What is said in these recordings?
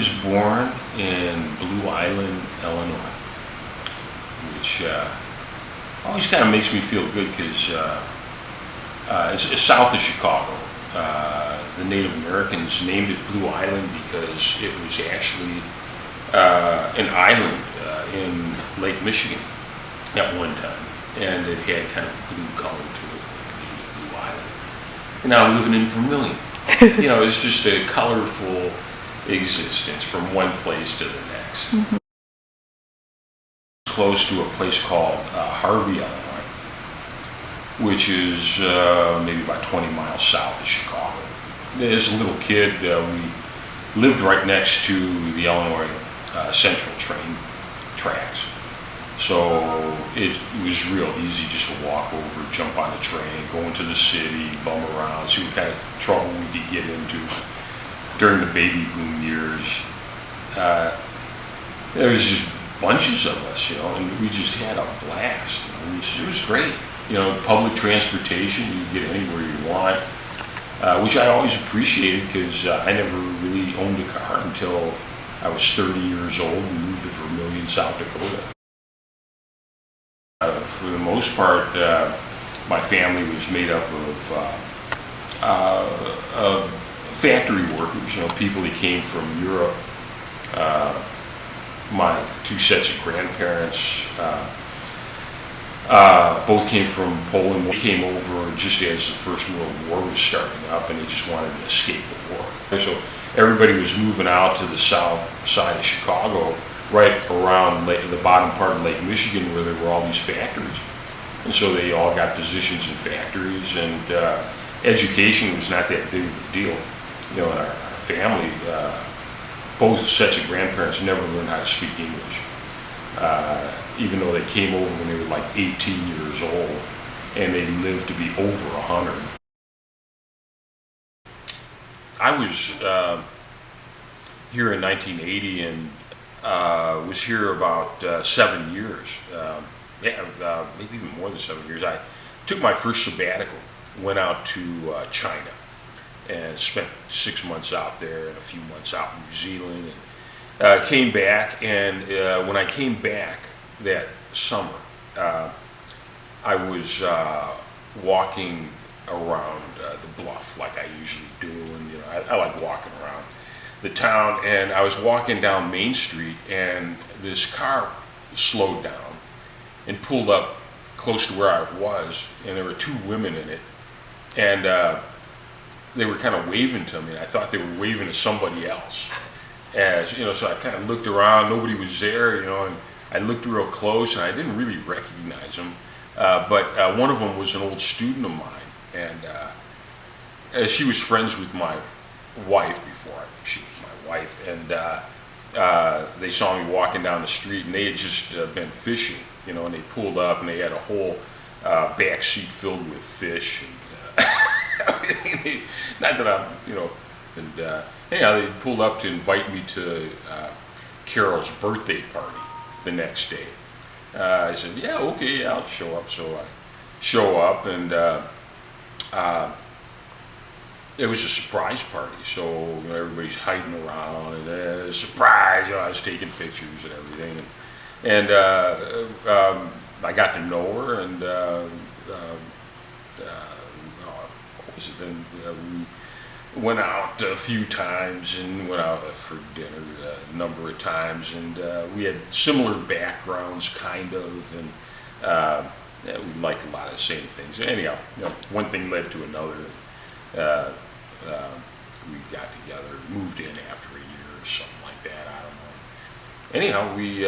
was born in Blue Island, Illinois, which always kind of makes me feel good because it's south of Chicago. The Native Americans named it Blue Island because it was actually an island in Lake Michigan at one time, and it had kind of blue color to it, named it Blue Island. And now living in Vermillion, it's just a colorful existence from one place to the next. Mm-hmm. Close to a place called Harvey, Illinois, which is maybe about 20 miles south of Chicago. As a little kid, we lived right next to the Illinois Central train tracks. So it was real easy just to walk over, jump on the train, go into the city, bum around, see what kind of trouble we could get into during the baby boom years. There was just bunches of us, and we just had a blast. It was great. Public transportation, you could get anywhere you want, which I always appreciated because I never really owned a car until I was 30 years old and moved to Vermillion, South Dakota. For the most part, my family was made up of factory workers, people that came from Europe. My two sets of grandparents both came from Poland. They came over just as the First World War was starting up, and they just wanted to escape the war. So everybody was moving out to the south side of Chicago, right around the bottom part of Lake Michigan, where there were all these factories. And so they all got positions in factories, and education was not that big of a deal. In our family, both sets of grandparents never learned how to speak English, even though they came over when they were like 18 years old, and they lived to be over 100. I was here in 1980 and was here about 7 years. Maybe even more than 7 years. I took my first sabbatical, went out to China, and spent 6 months out there and a few months out in New Zealand, and came back. And when I came back that summer, I was walking around the bluff like I usually do, and I like walking around the town, and I was walking down Main Street, and this car slowed down and pulled up close to where I was, and there were two women in it, and they were kind of waving to me. I thought they were waving to somebody else, so I kind of looked around, nobody was there, and I looked real close, and I didn't really recognize them, but one of them was an old student of mine, and she was friends with my wife before she was my wife, and they saw me walking down the street, and they had just been fishing, and they pulled up, and they had a whole back seat filled with fish, and not that I'm, and anyhow, they pulled up to invite me to Carol's birthday party the next day. I said, yeah, okay, I'll show up. So I show up, and it was a surprise party, so everybody's hiding around, and surprise, I was taking pictures and everything, and I got to know her, and what was it then? We went out a few times and went out for dinner a number of times, and we had similar backgrounds, kind of, and we liked a lot of the same things. Anyhow, one thing led to another. We got together, moved in after a year or something like that, I don't know. Anyhow, we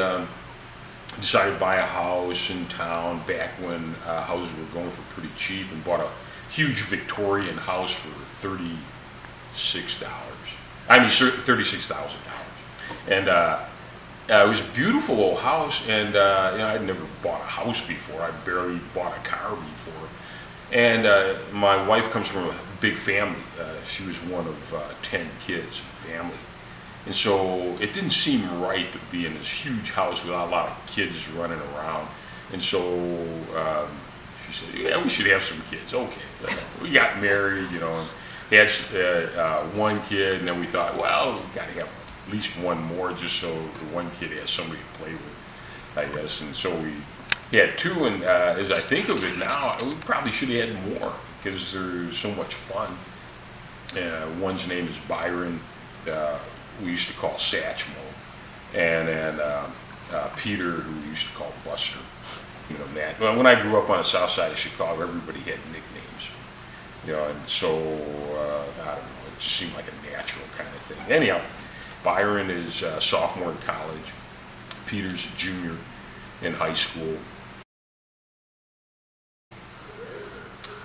decided to buy a house in town back when houses were going for pretty cheap, and bought a huge Victorian house for $36,000. And it was a beautiful old house, and I'd never bought a house before. I barely bought a car before. And my wife comes from a big family. She was one of 10 kids in the family. And so it didn't seem right to be in this huge house with a lot of kids running around. And so she said, yeah, we should have some kids. Okay. We got married, had one kid, and then we thought, well, we got to have at least one more, just so the one kid has somebody to play with, I guess. And so we had two, and as I think of it now, we probably should have had more because they're so much fun. One's name is Byron. We used to call Satchmo, and then Peter, who we used to call Buster. You know, Matt. Well, when I grew up on the south side of Chicago, everybody had nicknames. You know, and so I don't know. It just seemed like a natural kind of thing. Anyhow, Byron is a sophomore in college. Peter's a junior in high school.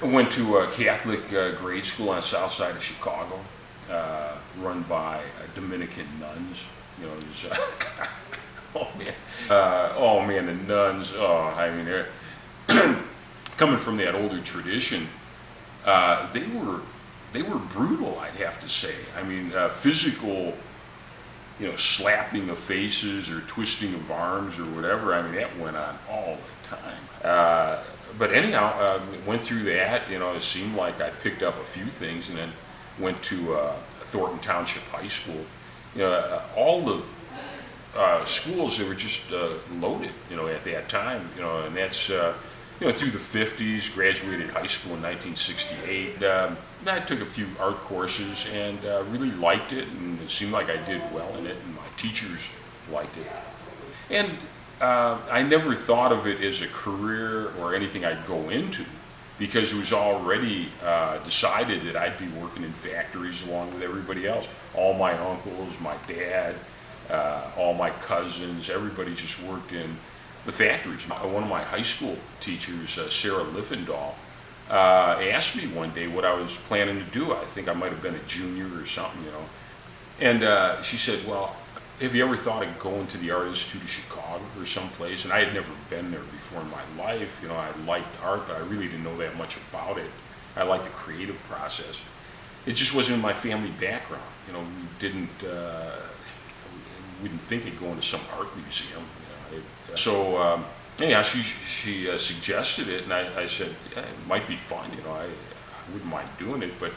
I went to a Catholic grade school on the south side of Chicago, run by Dominican nuns. You know, it was, oh man, the nuns. Oh, I mean, they're coming from that older tradition. They were brutal, I'd have to say. I mean, physical, you know, slapping of faces or twisting of arms or whatever. I mean, that went on all the time. But anyhow, went through that. You know, it seemed like I picked up a few things, and then went to Thornton Township High School. You know, all the schools, they were just loaded. You know, at that time. You know, and that's you know, through the 50s. Graduated high school in 1968. I took a few art courses and really liked it, and it seemed like I did well in it, and my teachers liked it. And I never thought of it as a career or anything I'd go into, because it was already decided that I'd be working in factories along with everybody else. All my uncles, my dad, all my cousins, everybody just worked in the factories. One of my high school teachers, Sarah Liffendahl, asked me one day what I was planning to do. I think I might have been a junior or something, you know. And she said, well, have you ever thought of going to the Art Institute of Chicago or someplace? And I had never been there before in my life. You know, I liked art, but I really didn't know that much about it. I liked the creative process. It just wasn't in my family background. You know, we didn't think of going to some art museum. You know, so anyhow, she suggested it, and I said, yeah, it might be fun. You know, I wouldn't mind doing it, but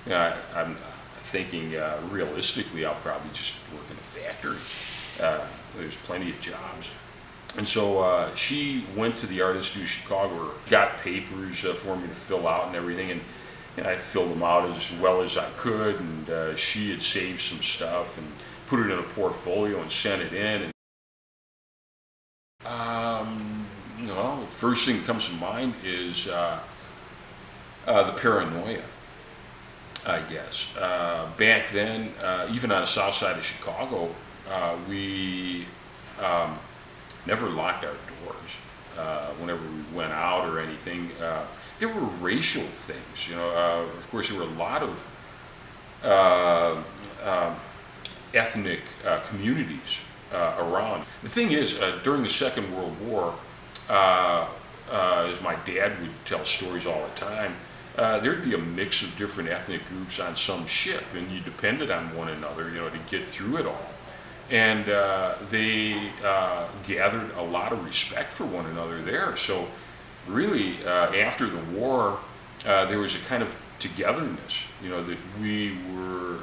you know, I'm thinking realistically, I'll probably just work in a factory. There's plenty of jobs. And so she went to the Art Institute of Chicago, got papers for me to fill out and everything, and I filled them out as well as I could, and she had saved some stuff and put it in a portfolio and sent it in. And, you know, the first thing that comes to mind is the paranoia, I guess. Back then, even on the south side of Chicago, we never locked our doors whenever we went out or anything. There were racial things, you know. Of course, there were a lot of ethnic communities around. The thing is, during the Second World War, as my dad would tell stories all the time, there'd be a mix of different ethnic groups on some ship, and you depended on one another, you know, to get through it all. And they gathered a lot of respect for one another there. So really, after the war, there was a kind of togetherness, you know, that we were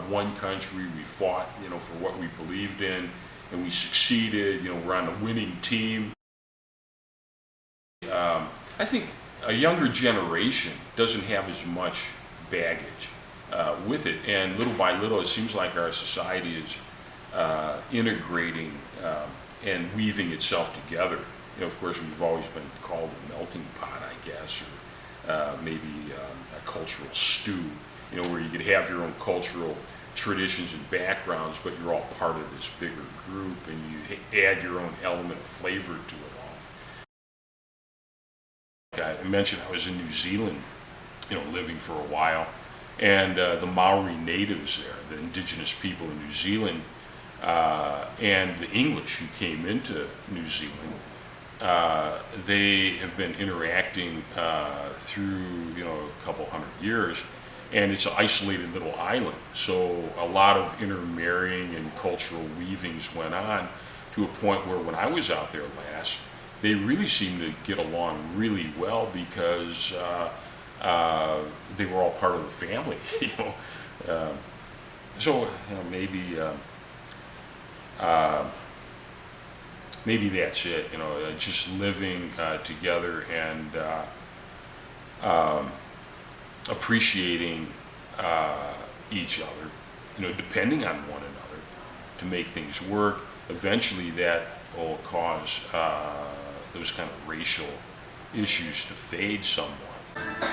one country, we fought, you know, for what we believed in, and we succeeded, you know, we're on a winning team. I think a younger generation doesn't have as much baggage with it, and little by little, it seems like our society is integrating and weaving itself together. You know, of course, we've always been called a melting pot, I guess, or maybe a cultural stew, you know, where you could have your own cultural traditions and backgrounds, but you're all part of this bigger group, and you add your own element of flavor to it all. I mentioned I was in New Zealand, you know, living for a while, and the Maori natives there, the indigenous people in New Zealand, and the English who came into New Zealand, they have been interacting through, you know, a couple hundred years, and it's an isolated little island. So a lot of intermarrying and cultural weavings went on to a point where when I was out there last, they really seemed to get along really well because they were all part of the family, you know. So maybe that's it. Just living together and appreciating each other. Depending on one another to make things work. Eventually, that will cause those kind of racial issues to fade somewhat.